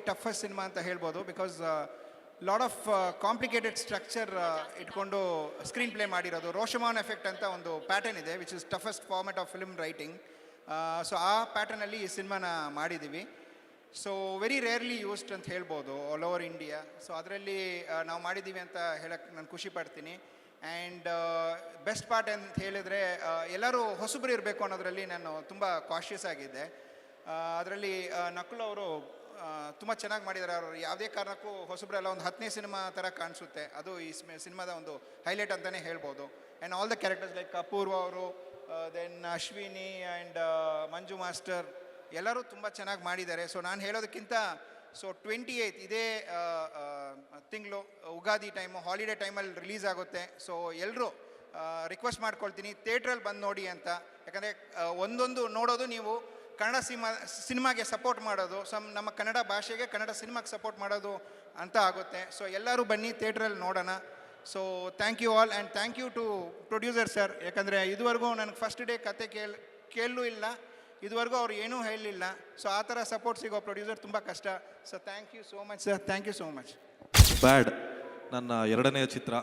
Toughest cinema ಅಂತ ಹೇಳ್ಬೋದು. Because lot of complicated structure ಇಟ್ಕೊಂಡು ಸ್ಕ್ರೀನ್ ಪ್ಲೇ ಮಾಡಿರೋದು. ರೋಷಮಾನ್ ಎಫೆಕ್ಟ್ ಅಂತ ಒಂದು ಪ್ಯಾಟರ್ನ್ ಇದೆ, which is toughest format of film writing. So ಆ ಪ್ಯಾಟರ್ನಲ್ಲಿ ಈ ಸಿನಿಮಾನ ಮಾಡಿದ್ದೀವಿ. ಸೊ ವೆರಿ ರೇರ್ಲಿ ಯೂಸ್ಡ್ ಅಂತ ಹೇಳ್ಬೋದು ಆಲ್ ಓವರ್ ಇಂಡಿಯಾ. ಸೊ ಅದರಲ್ಲಿ ನಾವು ಮಾಡಿದ್ದೀವಿ ಅಂತ ಹೇಳಕ್ಕೆ ನಾನು ಖುಷಿ ಪಡ್ತೀನಿ. ಆ್ಯಂಡ್ ಬೆಸ್ಟ್ ಪಾರ್ಟ್ ಅಂತ ಹೇಳಿದರೆ ಎಲ್ಲರೂ ಹೊಸಬ್ರು ಇರಬೇಕು ಅನ್ನೋದರಲ್ಲಿ ನಾನು ತುಂಬ ಕಾಶಿಯಸ್ ಆಗಿದ್ದೆ. ಅದರಲ್ಲಿ ನಕುಲ್ ಅವರು ತುಂಬ ಚೆನ್ನಾಗಿ ಮಾಡಿದ್ದಾರೆ. ಅವರು ಯಾವುದೇ ಕಾರಣಕ್ಕೂ ಹೊಸಬ್ರೆಲ್ಲ ಒಂದು 10ನೇ ಸಿನಿಮಾ ಥರ ಕಾಣಿಸುತ್ತೆ. ಅದು ಈ ಸಿನಿಮಾದ ಒಂದು ಹೈಲೈಟ್ ಅಂತಲೇ ಹೇಳ್ಬೋದು. And all the characters like Apoorva ಅವರು, then Ashwini and Manju master ಎಲ್ಲರೂ ತುಂಬ ಚೆನ್ನಾಗಿ ಮಾಡಿದ್ದಾರೆ. ಸೊ ನಾನು ಹೇಳೋದಕ್ಕಿಂತ ಸೊ 28 ಇದೇ ತಿಂಗಳು ಉಗಾದಿ ಟೈಮು ಹಾಲಿಡೇ ಟೈಮಲ್ಲಿ ರಿಲೀಸ್ ಆಗುತ್ತೆ. ಸೊ ಎಲ್ಲರೂ ರಿಕ್ವೆಸ್ಟ್ ಮಾಡ್ಕೊಳ್ತೀನಿ ಥಿಯೇಟ್ರಲ್ಲಿ ಬಂದು ನೋಡಿ ಅಂತ. ಯಾಕಂದರೆ ಒಂದೊಂದು ನೋಡೋದು ನೀವು ಕನ್ನಡ ಸಿನಿಮಾಗೆ ಸಪೋರ್ಟ್ ಮಾಡೋದು, ನಮ್ಮ ಕನ್ನಡ ಭಾಷೆಗೆ ಕನ್ನಡ ಸಿನಿಮಾಗೆ ಸಪೋರ್ಟ್ ಮಾಡೋದು ಅಂತ ಆಗುತ್ತೆ. ಸೊ ಎಲ್ಲರೂ ಬನ್ನಿ ಥಿಯೇಟ್ರಲ್ಲಿ ನೋಡೋಣ. So thank you all and thank you to producer sir. ಯಾಕಂದರೆ ಇದುವರೆಗೂ ನನಗೆ ಫಸ್ಟ್ ಡೇ ಕತೆ ಕೇಳಲೂ ಇಲ್ಲ, ಇದುವರೆಗೂ ಅವ್ರು ಏನೂ ಹೇಳಲಿಲ್ಲ. ಸೊ ಆ ಥರ ಸಪೋರ್ಟ್ ಸಿಗೋ ಪ್ರೊಡ್ಯೂಸರ್ ತುಂಬ ಕಷ್ಟ. So thank you so much sir, thank you so much. Bad ನನ್ನ 2ನೇ ಚಿತ್ರ.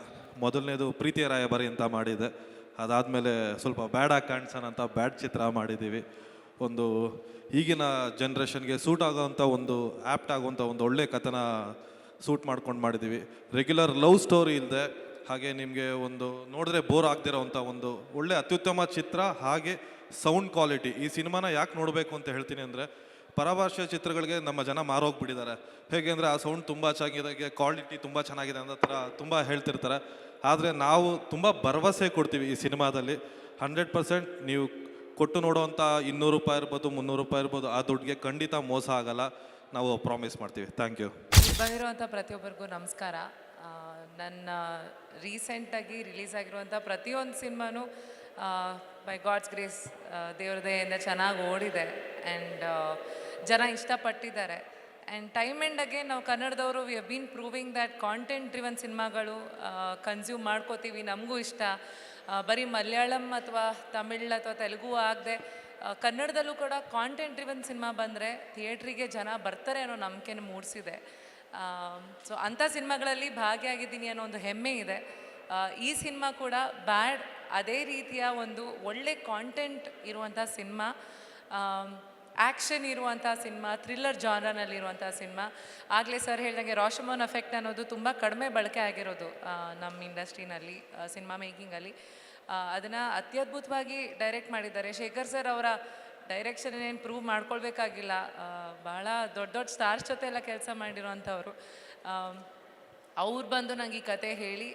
ಮೊದಲನೇದು ಪ್ರೀತಿಯ ರಾಯಭಾರಿ ಅಂತ ಮಾಡಿದೆ. ಅದಾದಮೇಲೆ ಸ್ವಲ್ಪ ಬ್ಯಾಡಾಗಿ ಕಾಣಿಸೋಣ ಅಂತ ಬ್ಯಾಡ್ ಚಿತ್ರ ಮಾಡಿದ್ದೀವಿ. ಒಂದು ಈಗಿನ ಜನ್ರೇಷನ್ಗೆ ಸೂಟ್ ಆಗೋವಂಥ ಒಂದು ಆ್ಯಪ್ಟ್ ಆಗುವಂಥ ಒಂದು ಒಳ್ಳೆ ಕಥನ ಸೂಟ್ ಮಾಡ್ಕೊಂಡು ಮಾಡಿದ್ದೀವಿ. ರೆಗ್ಯುಲರ್ ಲವ್ ಸ್ಟೋರಿ ಇಲ್ಲದೆ, ಹಾಗೆ ನಿಮಗೆ ಒಂದು ನೋಡಿದ್ರೆ ಬೋರ್ ಆಗದಿರೋವಂಥ ಒಂದು ಒಳ್ಳೆ ಅತ್ಯುತ್ತಮ ಚಿತ್ರ. ಹಾಗೆ ಸೌಂಡ್ ಕ್ವಾಲಿಟಿ. ಈ ಸಿನಿಮಾನ ಯಾಕೆ ನೋಡಬೇಕು ಅಂತ ಹೇಳ್ತೀನಿ ಅಂದರೆ, ಪರಭಾಷೆ ಚಿತ್ರಗಳಿಗೆ ನಮ್ಮ ಜನ ಮಾರೋಗ್ಬಿಟ್ಟಿದ್ದಾರೆ. ಹೇಗೆ ಅಂದರೆ ಆ ಸೌಂಡ್ ತುಂಬ ಚೆನ್ನಾಗಿದೆ, ಕ್ವಾಲಿಟಿ ತುಂಬ ಚೆನ್ನಾಗಿದೆ ಅನ್ನೋ ಥರ ತುಂಬ ಹೇಳ್ತಿರ್ತಾರೆ. ಆದರೆ ನಾವು ತುಂಬ ಭರವಸೆ ಕೊಡ್ತೀವಿ ಈ ಸಿನಿಮಾದಲ್ಲಿ. 100% ನೀವು ಕೊಟ್ಟು ನೋಡೋವಂಥ 200 ರೂಪಾಯಿ ಇರ್ಬೋದು, 300 ರೂಪಾಯಿ ಇರ್ಬೋದು, ಆ ದುಡ್ಡಿಗೆ ಖಂಡಿತ ಮೋಸ ಆಗಲ್ಲ, ನಾವು ಪ್ರಾಮಿಸ್ ಮಾಡ್ತೀವಿ. Thank you. ಬಂದಿರುವಂಥ ಪ್ರತಿಯೊಬ್ಬರಿಗೂ ನಮಸ್ಕಾರ. ನನ್ನ ರೀಸೆಂಟಾಗಿ ರಿಲೀಸ್ ಆಗಿರುವಂಥ ಪ್ರತಿಯೊಂದು ಸಿನಿಮಾನೂ ಬೈ ಗಾಡ್ಸ್ ಗ್ರೇಸ್, ದೇವ್ರ ದಯೆಯಿಂದ ಚೆನ್ನಾಗಿ ಓಡಿದೆ ಆ್ಯಂಡ್ ಜನ ಇಷ್ಟಪಟ್ಟಿದ್ದಾರೆ. ಆ್ಯಂಡ್ ಟೈಮ್ ಆ್ಯಂಡ್ ಅಗೇನ್ ನಾವು ಕನ್ನಡದವರು we have been proving that content driven ಸಿನಿಮಾಗಳು ಕನ್ಸ್ಯೂಮ್ ಮಾಡ್ಕೋತೀವಿ, ನಮಗೂ ಇಷ್ಟ. ಬರೀ ಮಲಯಾಳಂ ಅಥವಾ ತಮಿಳ್ ಅಥವಾ ತೆಲುಗು ಆಗದೆ ಕನ್ನಡದಲ್ಲೂ ಕೂಡ ಕಾಂಟೆಂಟ್ ಡ್ರಿವನ್ ಸಿನಿಮಾ ಬಂದರೆ ಥಿಯೇಟ್ರಿಗೆ ಜನ ಬರ್ತಾರೆ ಅನ್ನೋ ನಂಬಿಕೆನ ಮೂಡಿಸಿದೆ. ಸೊ ಅಂಥ ಸಿನಿಮಾಗಳಲ್ಲಿ ಭಾಗಿಯಾಗಿದ್ದೀನಿ ಅನ್ನೋ ಒಂದು ಹೆಮ್ಮೆ ಇದೆ. ಈ ಸಿನಿಮಾ ಕೂಡ ಬ್ಯಾಡ್ ಅದೇ ರೀತಿಯ ಒಂದು ಒಳ್ಳೆ ಕಾಂಟೆಂಟ್ ಇರುವಂಥ ಸಿನಿಮಾ, ಆ್ಯಕ್ಷನ್ ಇರುವಂಥ ಸಿನಿಮಾ, ಥ್ರಿಲ್ಲರ್ ಜಾನರ್ನಲ್ಲಿರುವಂಥ ಸಿನಿಮಾ. ಆಗಲೇ ಸರ್ ಹೇಳ್ದಂಗೆ ರೋಷಮಾನ್ ಎಫೆಕ್ಟ್ ಅನ್ನೋದು ತುಂಬ ಕಡಿಮೆ ಬಳಕೆ ಆಗಿರೋದು ನಮ್ಮ ಇಂಡಸ್ಟ್ರಿನಲ್ಲಿ, ಸಿನಿಮಾ ಮೇಕಿಂಗಲ್ಲಿ. ಅದನ್ನು ಅತ್ಯದ್ಭುತವಾಗಿ ಡೈರೆಕ್ಟ್ ಮಾಡಿದ್ದಾರೆ. ಶೇಖರ್ ಸರ್ ಅವರ ಡೈರೆಕ್ಷನ್ ಏನು ಪ್ರೂವ್ ಮಾಡ್ಕೊಳ್ಬೇಕಾಗಿಲ್ಲ, ಭಾಳ ದೊಡ್ಡ ದೊಡ್ಡ ಸ್ಟಾರ್ಸ್ ಜೊತೆ ಎಲ್ಲ ಕೆಲಸ ಮಾಡಿರೋವಂಥವ್ರು. ಅವ್ರು ಬಂದು ನನಗೆ ಈ ಕತೆ ಹೇಳಿ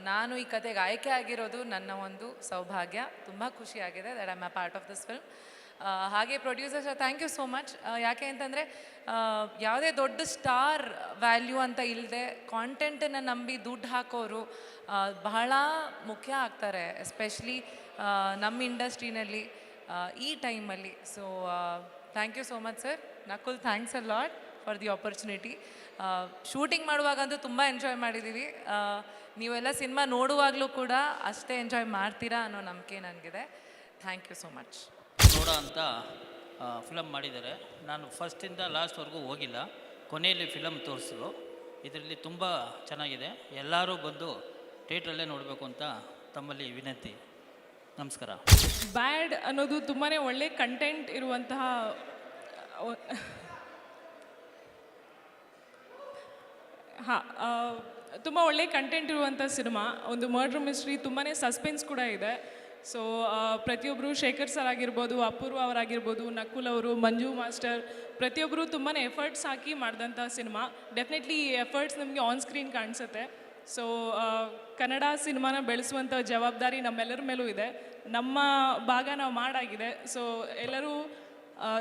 ನಾನು ಈ ಕತೆಗೆ ಆಯ್ಕೆ ಆಗಿರೋದು ನನ್ನ ಒಂದು ಸೌಭಾಗ್ಯ. ತುಂಬ ಖುಷಿಯಾಗಿದೆ that I am a part of this film. ಹಾಗೆ producer sir thank you so much. ಯಾಕೆ ಅಂತಂದರೆ ಯಾವುದೇ ದೊಡ್ಡ ಸ್ಟಾರ್ ವ್ಯಾಲ್ಯೂ ಅಂತ ಇಲ್ಲದೆ ಕಾಂಟೆಂಟನ್ನು ನಂಬಿ ದುಡ್ಡು ಹಾಕೋರು ಬಹಳ ಮುಖ್ಯ ಆಗ್ತಾರೆ, ಎಸ್ಪೆಷಲಿ ನಮ್ಮ ಇಂಡಸ್ಟ್ರಿನಲ್ಲಿ ಈ ಟೈಮಲ್ಲಿ. So thank you so much sir. Nakul, thanks a lot for the opportunity. Shooting ಮಾಡುವಾಗಂತೂ ತುಂಬ ಎಂಜಾಯ್ ಮಾಡಿದ್ದೀವಿ. ನೀವೆಲ್ಲ ಸಿನಿಮಾ ನೋಡುವಾಗಲೂ ಕೂಡ ಅಷ್ಟೇ ಎಂಜಾಯ್ ಮಾಡ್ತೀರಾ ಅನ್ನೋ ನಂಬಿಕೆ ನನಗಿದೆ. Thank you so much. ನೋಡೋ ಅಂತ ಫಿಲಮ್ ಮಾಡಿದ್ದಾರೆ. ನಾನು ಫಸ್ಟಿಂದ ಲಾಸ್ಟ್ವರೆಗೂ ಹೋಗಿಲ್ಲ, ಕೊನೆಯಲ್ಲಿ ಫಿಲಮ್ ತೋರಿಸಿದ್ರು. ಇದರಲ್ಲಿ ತುಂಬ ಚೆನ್ನಾಗಿದೆ, ಎಲ್ಲರೂ ಬಂದು ಥಿಯೇಟ್ರಲ್ಲೇ ನೋಡಬೇಕು ಅಂತ ತಮ್ಮಲ್ಲಿ ವಿನಂತಿ. ನಮಸ್ಕಾರ. ಬ್ಯಾಡ್ ಅನ್ನೋದು ತುಂಬಾ ಒಳ್ಳೆ ಕಂಟೆಂಟ್ ಇರುವಂತಹ ತುಂಬ ಒಳ್ಳೆ ಕಂಟೆಂಟ್ ಇರುವಂಥ ಸಿನಿಮಾ. ಒಂದು ಮರ್ಡರ್ ಮಿಸ್ಟ್ರಿ, ತುಂಬಾ ಸಸ್ಪೆನ್ಸ್ ಕೂಡ ಇದೆ. ಸೊ ಪ್ರತಿಯೊಬ್ಬರು, ಶೇಖರ್ ಸರ್ ಆಗಿರ್ಬೋದು, ಅಪೂರ್ವ ಅವರಾಗಿರ್ಬೋದು, ನಕುಲ್ ಅವರು, ಮಂಜು ಮಾಸ್ಟರ್, ಪ್ರತಿಯೊಬ್ಬರು ತುಂಬಾ ಎಫರ್ಟ್ಸ್ ಹಾಕಿ ಮಾಡಿದಂಥ ಸಿನಿಮಾ. ಡೆಫಿನೆಟ್ಲಿ ಈ ಎಫರ್ಟ್ಸ್ ನಮಗೆ ಆನ್ ಸ್ಕ್ರೀನ್ ಕಾಣಿಸುತ್ತೆ. ಸೊ ಕನ್ನಡ ಸಿನಿಮಾನ ಬೆಳೆಸುವಂಥ ಜವಾಬ್ದಾರಿ ನಮ್ಮೆಲ್ಲರ ಮೇಲೂ ಇದೆ. ನಮ್ಮ ಭಾಗ ನಾವು ಮಾಡಾಗಿದೆ. ಸೊ ಎಲ್ಲರೂ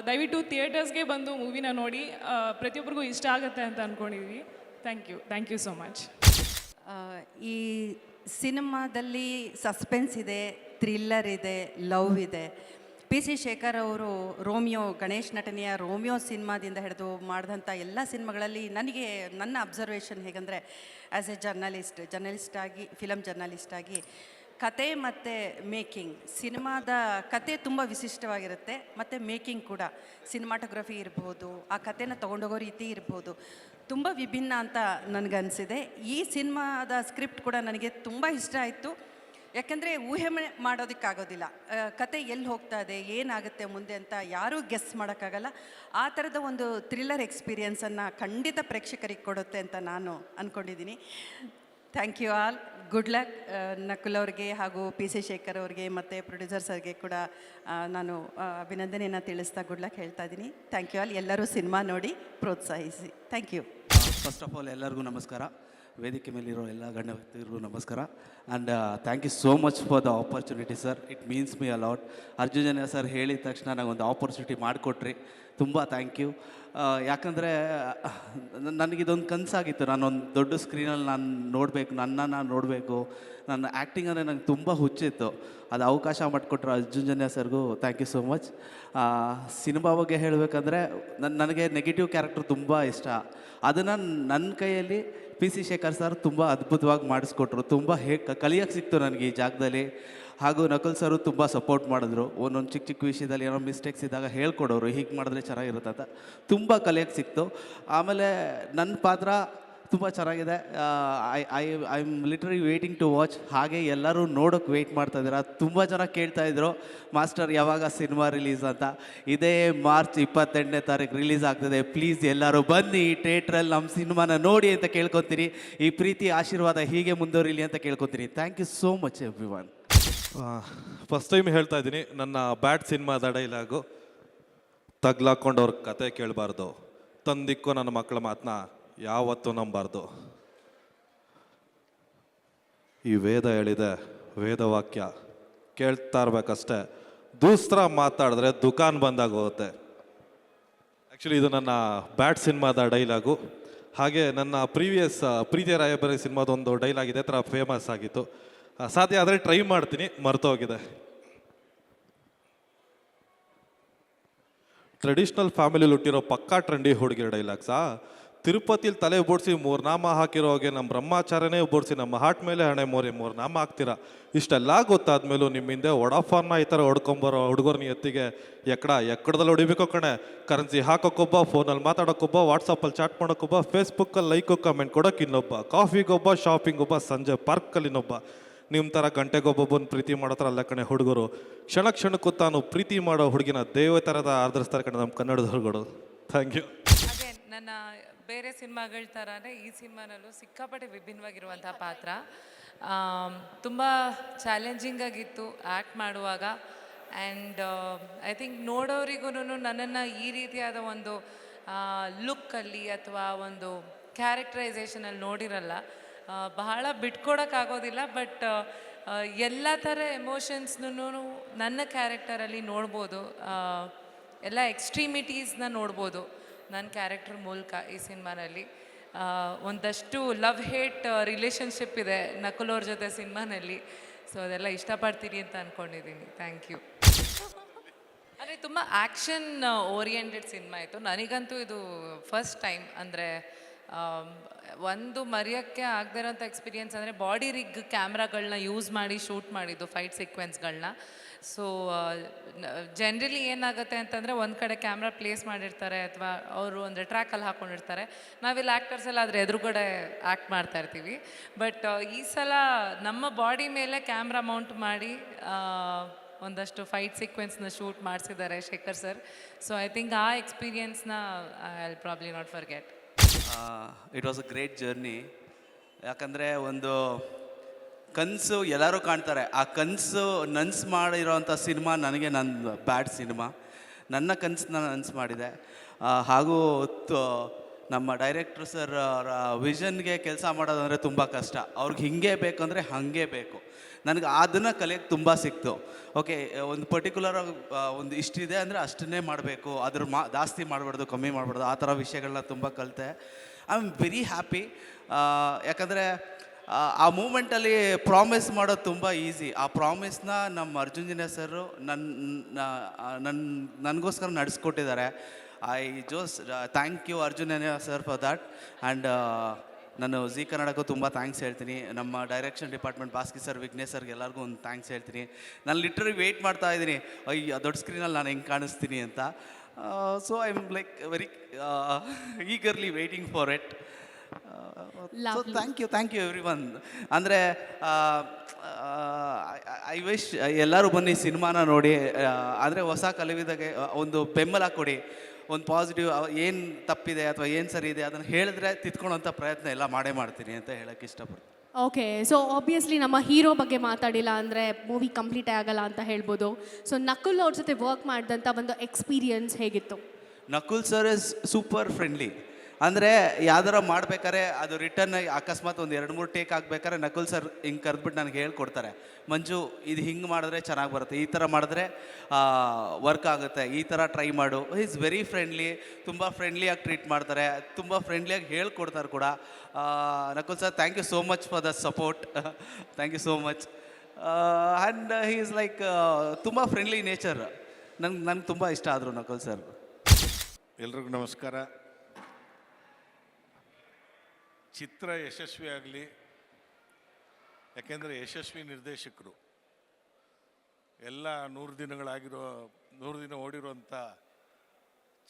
ದಯವಿಟ್ಟು ಥಿಯೇಟರ್ಸ್ಗೆ ಬಂದು ಮೂವಿನ ನೋಡಿ, ಪ್ರತಿಯೊಬ್ಬರಿಗೂ ಇಷ್ಟ ಆಗುತ್ತೆ ಅಂತ ಅಂದ್ಕೊಂಡಿದ್ವಿ. Thank you so much. ಈ ಸಿನಿಮಾದಲ್ಲಿ ಸಸ್ಪೆನ್ಸ್ ಇದೆ, ಥ್ರಿಲ್ಲರ್ ಇದೆ, ಲವ್ ಇದೆ. ಪಿ ಸಿ ಶೇಖರ್ ಅವರು ರೋಮಿಯೋ, ಗಣೇಶ್ ನಟನೆಯ ರೋಮಿಯೋ ಸಿನಿಮಾದಿಂದ ಹಿಡಿದು ಮಾಡಿದಂಥ ಎಲ್ಲ ಸಿನಿಮಾಗಳಲ್ಲಿ ನನಗೆ ನನ್ನ ಅಬ್ಸರ್ವೇಷನ್ ಹೇಗೆಂದರೆ, ಆ್ಯಸ್ ಎ ಜರ್ನಲಿಸ್ಟ್ ಆಗಿ, ಫಿಲಮ್ ಜರ್ನಲಿಸ್ಟ್ ಆಗಿ ಕತೆ ಮತ್ತು ಮೇಕಿಂಗ್, ಸಿನಿಮಾದ ಕತೆ ತುಂಬ ವಿಶಿಷ್ಟವಾಗಿರುತ್ತೆ ಮತ್ತು ಮೇಕಿಂಗ್ ಕೂಡ, ಸಿನಿಮಾಟೋಗ್ರಫಿ ಇರ್ಬೋದು, ಆ ಕತೆನ ತೊಗೊಂಡೋಗೋ ರೀತಿ ಇರ್ಬೋದು, ತುಂಬ ವಿಭಿನ್ನ ಅಂತ ನನಗನ್ಸಿದೆ. ಈ ಸಿನಿಮಾದ ಸ್ಕ್ರಿಪ್ಟ್ ಕೂಡ ನನಗೆ ತುಂಬ ಇಷ್ಟ ಆಯಿತು. ಯಾಕೆಂದರೆ ಊಹೆ ಮಾಡೋದಕ್ಕಾಗೋದಿಲ್ಲ, ಕತೆ ಎಲ್ಲಿ ಹೋಗ್ತಾ ಇದೆ, ಏನಾಗುತ್ತೆ ಮುಂದೆ ಅಂತ ಯಾರೂ ಗೆಸ್ ಮಾಡೋಕ್ಕಾಗಲ್ಲ. ಆ ಥರದ ಒಂದು ಥ್ರಿಲ್ಲರ್ ಎಕ್ಸ್ಪೀರಿಯನ್ಸನ್ನು ಖಂಡಿತ ಪ್ರೇಕ್ಷಕರಿಗೆ ಕೊಡುತ್ತೆ ಅಂತ ನಾನು ಅಂದ್ಕೊಂಡಿದ್ದೀನಿ. Thank you all, good luck. Nakul ಅವ್ರಿಗೆ ಹಾಗೂ PC ಶೇಖರ್ ಅವ್ರಿಗೆ ಮತ್ತು ಪ್ರೊಡ್ಯೂಸರ್ಸರ್ಗೆ ಕೂಡ ನಾನು ಅಭಿನಂದನೆಯನ್ನು ತಿಳಿಸ್ತಾ ಗುಡ್ ಲಕ್ ಹೇಳ್ತಾ ಇದ್ದೀನಿ. Thank you all. ಎಲ್ಲರೂ ಸಿನಿಮಾ ನೋಡಿ ಪ್ರೋತ್ಸಾಹಿಸಿ. Thank you. First of all ಎಲ್ಲರಿಗೂ ನಮಸ್ಕಾರ, ವೇದಿಕೆ ಮೇಲಿರೋ ಎಲ್ಲ ಗಣ್ಯ ವ್ಯಕ್ತಿಗಳಿಗೂ ನಮಸ್ಕಾರ. And thank you so much for the opportunity sir, it means me a lot. Arjun sir ಹೇಳಿದ ತಕ್ಷಣ ನನಗೊಂದು ಆಪರ್ಚುನಿಟಿ ಮಾಡಿಕೊಟ್ರಿ, ತುಂಬ ಥ್ಯಾಂಕ್ ಯು. ಯಾಕಂದರೆ ನನಗಿದೊಂದು ಕನಸಾಗಿತ್ತು, ನಾನೊಂದು ದೊಡ್ಡ ಸ್ಕ್ರೀನಲ್ಲಿ ನಾನು ನೋಡಬೇಕು, ನಾನು ನೋಡಬೇಕು, ನನ್ನ ಆ್ಯಕ್ಟಿಂಗ್ ಅಂದರೆ ನಂಗೆ ತುಂಬ ಹುಚ್ಚಿತ್ತು. ಅದು ಅವಕಾಶ ಮಾಡಿಕೊಟ್ರು ಅರ್ಜುನ್ ಸರ್ಗೂ thank you so much. Cinema ಬಗ್ಗೆ ಹೇಳಬೇಕಂದ್ರೆ ನನಗೆ ನೆಗೆಟಿವ್ ಕ್ಯಾರೆಕ್ಟರ್ ತುಂಬ ಇಷ್ಟ. ಅದನ್ನು ನನ್ನ ಕೈಯಲ್ಲಿ PC ಶೇಖರ್ ಸರ್ ತುಂಬ ಅದ್ಭುತವಾಗಿ ಮಾಡಿಸ್ಕೊಟ್ರು. ತುಂಬ ಕಲಿಯೋಕ್ಕೆ ಸಿಕ್ತು ನನಗೆ ಈ ಜಾಗದಲ್ಲಿ. ಹಾಗೂ ನಕುಲ್ ಸರು ತುಂಬ ಸಪೋರ್ಟ್ ಮಾಡಿದ್ರು. ಒಂದೊಂದು ಚಿಕ್ಕ ಚಿಕ್ಕ ವಿಷಯದಲ್ಲಿ ಏನೋ ಮಿಸ್ಟೇಕ್ಸ್ ಇದ್ದಾಗ ಹೇಳ್ಕೊಡೋರು, ಹೀಗೆ ಮಾಡಿದ್ರೆ ಚೆನ್ನಾಗಿರುತ್ತೆ ಅಂತ. ತುಂಬ ಕಲಿಯೋಕ್ಕೆ ಸಿಕ್ತು. ಆಮೇಲೆ ನನ್ನ ಪಾತ್ರ ತುಂಬ ಚೆನ್ನಾಗಿದೆ. I am literally waiting to watch. ಹಾಗೆ ಎಲ್ಲರೂ ನೋಡೋಕ್ಕೆ ವೆಯ್ಟ್ ಮಾಡ್ತಾಯಿದ್ದೀರಾ. ತುಂಬ ಜನ ಕೇಳ್ತಾಯಿದ್ರು ಮಾಸ್ಟರ್ ಯಾವಾಗ ಸಿನಿಮಾ ರಿಲೀಸ್ ಅಂತ. ಇದೇ ಮಾರ್ಚ್ 28ನೇ ತಾರೀಕು ರಿಲೀಸ್ ಆಗ್ತದೆ. ಪ್ಲೀಸ್ ಎಲ್ಲರೂ ಬನ್ನಿ ಥಿಯೇಟ್ರಲ್ಲಿ ನಮ್ಮ ಸಿನಿಮಾನ ನೋಡಿ ಅಂತ ಕೇಳ್ಕೊತೀನಿ. ಈ ಪ್ರೀತಿ ಆಶೀರ್ವಾದ ಹೀಗೆ ಮುಂದುವರಿಲಿ ಅಂತ ಕೇಳ್ಕೊತೀನಿ. Thank you so much everyone. First time ಹೇಳ್ತಾ ಇದ್ದೀನಿ, ನನ್ನ ಬ್ಯಾಡ್ ಸಿನಿಮಾದ ಡೈಲಾಗು ತಗ್ಲಾಕೊಂಡವ್ರ ಕತೆ ಕೇಳಬಾರ್ದು, ತಂದಿಕ್ಕೋ ನನ್ನ ಮಕ್ಕಳ ಮಾತನ್ನ ಯಾವತ್ತೂ ನಂಬಾರ್ದು. ಈ ವೇದ ಹೇಳಿದೆ, ವೇದವಾಕ್ಯ ಕೇಳ್ತಾ ಇರ್ಬೇಕಷ್ಟೇ. ದೂಸ್ರ ಮಾತಾಡಿದ್ರೆ ದುಕಾನ್ ಬಂದಾಗ ಹೋಗುತ್ತೆ. ಆ್ಯಕ್ಚುಲಿ ಇದು ನನ್ನ ಬ್ಯಾಡ್ ಸಿನಿಮಾದ ಡೈಲಾಗು. ಹಾಗೆ ನನ್ನ ಪ್ರೀವಿಯಸ್ ಪ್ರೀತಿಯ ರಾಯಭಾರಿ ಸಿನಿಮಾದೊಂದು ಡೈಲಾಗ್ ಇದೆ ಥರ ಫೇಮಸ್ ಆಗಿತ್ತು. ಸಾಧ್ಯ ಆದರೆ ಟ್ರೈ ಮಾಡ್ತೀನಿ, ಮರ್ತೋಗಿದೆ. ಟ್ರೆಡಿಷ್ನಲ್ ಫ್ಯಾಮಿಲಿಲಿ ಹುಟ್ಟಿರೋ ಪಕ್ಕಾ ಟ್ರೆಂಡಿ ಹುಡುಗಿರ ಡೈಲಾಗ್ಸಾ. ತಿರುಪತಿಲಿ ತಲೆ ಬೋಡ್ಸಿ 3 ನಾಮ ಹಾಕಿರೋಗೆ ನಮ್ಮ ಬ್ರಹ್ಮಾಚಾರ್ಯನೇ ಬೋಡ್ಸಿ ನಮ್ಮ ಹಾಟ್ ಮೇಲೆ ಹಣೆ ಮೋರಿ 3 ನಾಮ ಹಾಕ್ತೀರಾ. ಇಷ್ಟೆಲ್ಲ ಗೊತ್ತಾದ್ಮೇಲೂ ನಿಮ್ಮಿಂದೆ ವಡಾಫೋನ್ನ ಈ ಥರ ಹೊಡ್ಕೊಂಬರೋ ಹುಡುಗರ್ನ ಎತ್ತಿಗೆ ಎಕ್ಕಡದಲ್ಲಿ ಹೊಡಿಬೇಕು ಕಣೆ. ಕರೆನ್ಸಿ ಹಾಕೋಕ್ಕೊಬ್ಬ, ಫೋನಲ್ಲಿ ಮಾತಾಡೋಕ್ಕೊಬ್ಬ, ವಾಟ್ಸಪ್ಪಲ್ಲಿ ಚಾಟ್ ಮಾಡೋಕ್ಕೊಬ್ಬ, ಫೇಸ್ಬುಕ್ಕಲ್ಲಿ ಲೈಕು ಕಮೆಂಟ್ ಕೊಡೋಕೆ ಇನ್ನೊಬ್ಬ, ಕಾಫಿಗೊಬ್ಬ, ಶಾಪಿಂಗೊಬ್ಬ, ಸಂಜೆ ಪಾರ್ಕಲ್ಲಿ ಇನ್ನೊಬ್ಬ. ನಿಮ್ಮ ಥರ ಗಂಟೆಗೊಬ್ಬೊಬ್ಬನ ಪ್ರೀತಿ ಮಾಡೋ ಥರ ಅಲ್ಲ ಕಣೆ ಹುಡುಗರು. ಕ್ಷಣಕ್ಕೂ ತಾನು ಪ್ರೀತಿ ಮಾಡೋ ಹುಡುಗಿನ ದೇವ ಥರದ ಆರ್ಧರಿಸ್ತಾರೆ ಕಣೆ ನಮ್ಮ ಕನ್ನಡದ ಹುಡುಗರು. Thank you. ಹಾಗೆ ನನ್ನ ಬೇರೆ ಸಿನಿಮಾಗಳ ಥರನೇ ಈ ಸಿನಿಮಾನಲ್ಲೂ ಸಿಕ್ಕಾಪಟ್ಟೆ ವಿಭಿನ್ನವಾಗಿರುವಂಥ ಪಾತ್ರ. ತುಂಬ ಚಾಲೆಂಜಿಂಗ್ ಆಗಿತ್ತು ಆ್ಯಕ್ಟ್ ಮಾಡುವಾಗ. ಆ್ಯಂಡ್ ಐ ಥಿಂಕ್ ನೋಡೋರಿಗೂ ನನ್ನನ್ನು ಈ ರೀತಿಯಾದ ಒಂದು ಲುಕ್ಕಲ್ಲಿ ಅಥವಾ ಒಂದು ಕ್ಯಾರೆಕ್ಟರೈಸೇಷನಲ್ಲಿ ನೋಡಿರಲ್ಲ. ಬಹಳ ಬಿಟ್ಕೊಡೋಕ್ಕಾಗೋದಿಲ್ಲ, ಬಟ್ ಎಲ್ಲ ಥರ ಎಮೋಷನ್ಸ್ನೂ ನನ್ನ ಕ್ಯಾರೆಕ್ಟರಲ್ಲಿ ನೋಡ್ಬೋದು. ಎಲ್ಲ ಎಕ್ಸ್ಟ್ರೀಮಿಟೀಸ್ನ ನೋಡ್ಬೋದು ನನ್ನ ಕ್ಯಾರೆಕ್ಟರ್ ಮೂಲಕ ಈ ಸಿನಿಮಾನಲ್ಲಿ. ಒಂದಷ್ಟು ಲವ್ ಹೇಟ್ ರಿಲೇಷನ್ಶಿಪ್ ಇದೆ ನಕುಲ್ ಅವ್ರ ಜೊತೆ ಸಿನಿಮಾನಲ್ಲಿ. ಸೊ ಅದೆಲ್ಲ ಇಷ್ಟಪಡ್ತೀನಿ ಅಂತ ಅಂದ್ಕೊಂಡಿದ್ದೀನಿ. Thank you. ಅಂದರೆ ತುಂಬ ಆ್ಯಕ್ಷನ್ ಓರಿಯೆಂಟೆಡ್ ಸಿನಿಮಾ ಇತ್ತು. ನನಗಂತೂ ಇದು ಫಸ್ಟ್ ಟೈಮ್. ಅಂದರೆ ಒಂದು ಮರೆಯೋಕ್ಕೆ ಆಗದೇ ಇರೋಂಥ ಎಕ್ಸ್ಪೀರಿಯನ್ಸ್ ಅಂದರೆ ಬಾಡಿ ರಿಗ್ ಕ್ಯಾಮ್ರಾಗಳನ್ನ ಯೂಸ್ ಮಾಡಿ ಶೂಟ್ ಮಾಡಿದ್ದು ಫೈಟ್ ಸೀಕ್ವೆನ್ಸ್ಗಳನ್ನ. ಸೊ ಜನ್ರಲಿ ಏನಾಗುತ್ತೆ ಅಂತಂದರೆ ಒಂದು ಕಡೆ ಕ್ಯಾಮ್ರಾ ಪ್ಲೇಸ್ ಮಾಡಿರ್ತಾರೆ ಅಥವಾ ಅವರು ಅಂದರೆ ಟ್ರ್ಯಾಕಲ್ಲಿ ಹಾಕ್ಕೊಂಡಿರ್ತಾರೆ. ನಾವಿಲ್ಲಿ ಆ್ಯಕ್ಟರ್ಸ್ ಎಲ್ಲ ಅದ್ರ ಎದುರುಗಡೆ ಆ್ಯಕ್ಟ್ ಮಾಡ್ತಾ ಇರ್ತೀವಿ. ಬಟ್ ಈ ಸಲ ನಮ್ಮ ಬಾಡಿ ಮೇಲೆ ಕ್ಯಾಮ್ರಾ ಮೌಂಟ್ ಮಾಡಿ ಒಂದಷ್ಟು ಫೈಟ್ ಸೀಕ್ವೆನ್ಸ್ನ ಶೂಟ್ ಮಾಡಿಸಿದ್ದಾರೆ Shekhar sir. So I think ಆ ಎಕ್ಸ್ಪೀರಿಯನ್ಸ್ನ I will probably not forget. It was a great journey. ಯಾಕಂದರೆ ಒಂದು ಕನಸು ಎಲ್ಲರೂ ಕಾಣ್ತಾರೆ, ಆ ಕನಸು ನನ್ಸು ಮಾಡಿರೋವಂಥ ಸಿನಿಮಾ ನನಗೆ ನನ್ನ ಬ್ಯಾಡ್ ಸಿನಿಮಾ. ನನ್ನ ಕನಸನ್ನ ನನ್ಸು ಮಾಡಿದೆ. ಹಾಗೂ ನಮ್ಮ ಡೈರೆಕ್ಟ್ರ್ ಸರ್ ವಿಷನ್ಗೆ ಕೆಲಸ ಮಾಡೋದಂದರೆ ತುಂಬ ಕಷ್ಟ. ಅವ್ರಿಗೆ ಹಿಂಗೆ ಬೇಕಂದರೆ ಹಾಗೆ ಬೇಕು. ನನಗೆ ಅದನ್ನು ಕಲಿಯೋಕ್ಕೆ ತುಂಬ ಸಿಕ್ತು. ಓಕೆ, ಒಂದು ಪರ್ಟಿಕ್ಯುಲರ್ ಒಂದು ಇಷ್ಟಿದೆ ಅಂದರೆ ಅಷ್ಟನ್ನೇ ಮಾಡಬೇಕು, ಅದ್ರ ಜಾಸ್ತಿ ಮಾಡಬಾರ್ದು, ಕಮ್ಮಿ ಮಾಡಬಾರ್ದು, ಆ ಥರ ವಿಷಯಗಳನ್ನ ತುಂಬ ಕಲಿತೆ. I am very happy. ಯಾಕಂದರೆ ಆ ಮೂಮೆಂಟಲ್ಲಿ ಪ್ರಾಮಿಸ್ ಮಾಡೋದು ತುಂಬ ಈಸಿ. ಆ ಪ್ರಾಮಿಸ್ನ ನಮ್ಮ ಅರ್ಜುನ್ ಸರು ನನಗೋಸ್ಕರ ನಡೆಸ್ಕೊಟ್ಟಿದ್ದಾರೆ. I just thank you Arjun sir for that. And ನಾನು ಜಿ ಕನ್ನಡಕ್ಕೂ ತುಂಬ ಥ್ಯಾಂಕ್ಸ್ ಹೇಳ್ತೀನಿ. ನಮ್ಮ direction department Bhaski sir, Vignesh ಸರ್ಗೆ ಎಲ್ಲರಿಗೂ ಒಂದು ಥ್ಯಾಂಕ್ಸ್ ಹೇಳ್ತೀನಿ. ನಾನು ಲಿಟ್ರಲಿ ವೆಯ್ಟ್ ಮಾಡ್ತಾ ಇದ್ದೀನಿ, ಅಯ್ಯ ದೊಡ್ಡ ಸ್ಕ್ರೀನಲ್ಲಿ ನಾನು ಹೆಂಗೆ ಕಾಣಿಸ್ತೀನಿ ಅಂತ. So I am like very eagerly waiting for it. So thank you every one. ಅಂದರೆ ಐ ವಿಶ್ ಎಲ್ಲರೂ ಬನ್ನಿ ಸಿನಿಮಾನ ನೋಡಿ. ಅಂದರೆ ಹೊಸ ಕಲಾವಿದಗೆ ಒಂದು ಬೆಂಬಲ ಕೊಡಿ, ಒಂದು ಪಾಸಿಟಿವ್ ಏನು ತಪ್ಪಿದೆ ಅಥವಾ ಏನು ಸರಿ ಇದೆ ಅದನ್ನು ಹೇಳಿದ್ರೆ ತಿದ್ಕೊಳ್ಳೋಂಥ ಪ್ರಯತ್ನ ಎಲ್ಲ ಮಾಡೇ ಮಾಡ್ತೀನಿ ಅಂತ ಹೇಳೋಕ್ಕೆ ಇಷ್ಟಪಡ್ತೀನಿ. ಓಕೆ, ಸೊ ಆಬ್ವಿಯಸ್ಲಿ ನಮ್ಮ ಹೀರೋ ಬಗ್ಗೆ ಮಾತಾಡಿಲ್ಲ ಅಂದರೆ ಮೂವಿ ಕಂಪ್ಲೀಟೇ ಆಗಲ್ಲ ಅಂತ ಹೇಳ್ಬೋದು. ಸೊ ನಕುಲ್ ಅವ್ರ ಜೊತೆ ವರ್ಕ್ ಮಾಡಿದಂಥ ಒಂದು ಎಕ್ಸ್ಪೀರಿಯನ್ಸ್ ಹೇಗಿತ್ತು? Nakul sir is super friendly. ಅಂದರೆ ಯಾವ್ದಾರ ಮಾಡ್ಬೇಕಾದ್ರೆ ಅದು ರಿಟರ್ನ್ ಅಕಸ್ಮಾತ್ ಒಂದು 2-3 ಟೇಕ್ ಆಗ್ಬೇಕಾದ್ರೆ ನಕುಲ್ ಸರ್ ಹಿಂಗೆ ಕರೆದ್ಬಿಟ್ಟು ನನಗೆ ಹೇಳ್ಕೊಡ್ತಾರೆ, ಮಂಜು ಇದು ಹಿಂಗೆ ಮಾಡಿದ್ರೆ ಚೆನ್ನಾಗಿ ಬರುತ್ತೆ, ಈ ಥರ ಮಾಡಿದ್ರೆ ವರ್ಕ್ ಆಗುತ್ತೆ, ಈ ಥರ ಟ್ರೈ ಮಾಡು. ಈಸ್ ವೆರಿ ಫ್ರೆಂಡ್ಲಿ, ತುಂಬ ಫ್ರೆಂಡ್ಲಿಯಾಗಿ ಟ್ರೀಟ್ ಮಾಡ್ತಾರೆ, ತುಂಬ ಫ್ರೆಂಡ್ಲಿಯಾಗಿ ಹೇಳ್ಕೊಡ್ತಾರೆ ಕೂಡ. Nakul sir, thank you so much for the support. Thank you so much. And he is like ತುಂಬ ಫ್ರೆಂಡ್ಲಿ ನೇಚರ್. ನಂಗೆ ತುಂಬ ಇಷ್ಟ ಆದರು ನಕುಲ್ ಸರ್. ಎಲ್ರಿಗೂ ನಮಸ್ಕಾರ. ಚಿತ್ರ ಯಶಸ್ವಿ ಆಗಲಿ, ಯಾಕೆಂದರೆ ಯಶಸ್ವಿ ನಿರ್ದೇಶಕರು ಎಲ್ಲ 100 ದಿನ ಓಡಿರುವಂಥ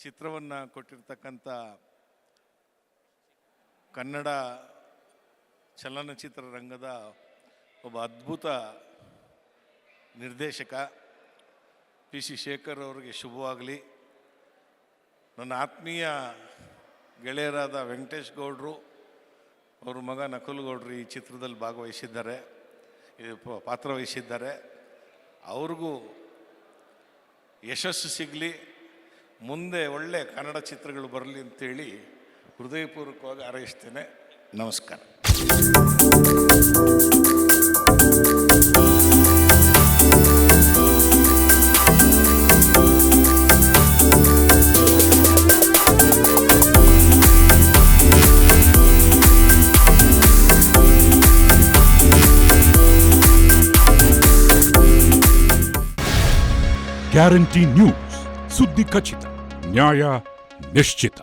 ಚಿತ್ರವನ್ನು ಕೊಟ್ಟಿರ್ತಕ್ಕಂಥ ಕನ್ನಡ ಚಲನಚಿತ್ರ ರಂಗದ ಒಬ್ಬ ಅದ್ಭುತ ನಿರ್ದೇಶಕ ಪಿ ಸಿ ಶೇಖರ್ ಅವರಿಗೆ ಶುಭವಾಗಲಿ. ನನ್ನ ಆತ್ಮೀಯ ಗೆಳೆಯರಾದ ವೆಂಕಟೇಶ್ ಗೌಡರು, ಅವ್ರ ಮಗ ನಕುಲ್ ಗೌಡ್ರು ಈ ಚಿತ್ರದಲ್ಲಿ ಭಾಗವಹಿಸಿದ್ದಾರೆ, ಪಾತ್ರವಹಿಸಿದ್ದಾರೆ. ಅವ್ರಿಗೂ ಯಶಸ್ಸು ಸಿಗಲಿ, ಮುಂದೆ ಒಳ್ಳೆ ಕನ್ನಡ ಚಿತ್ರಗಳು ಬರಲಿ ಅಂತೇಳಿ ಹೃದಯಪೂರ್ವಕವಾಗಿ ಹಾರೈಸ್ತೇನೆ. ನಮಸ್ಕಾರ. ಗ್ಯಾರಂಟಿ ನ್ಯೂಸ್, ಸುದ್ದಿ ಖಚಿತ, ನ್ಯಾಯ ನಿಶ್ಚಿತ.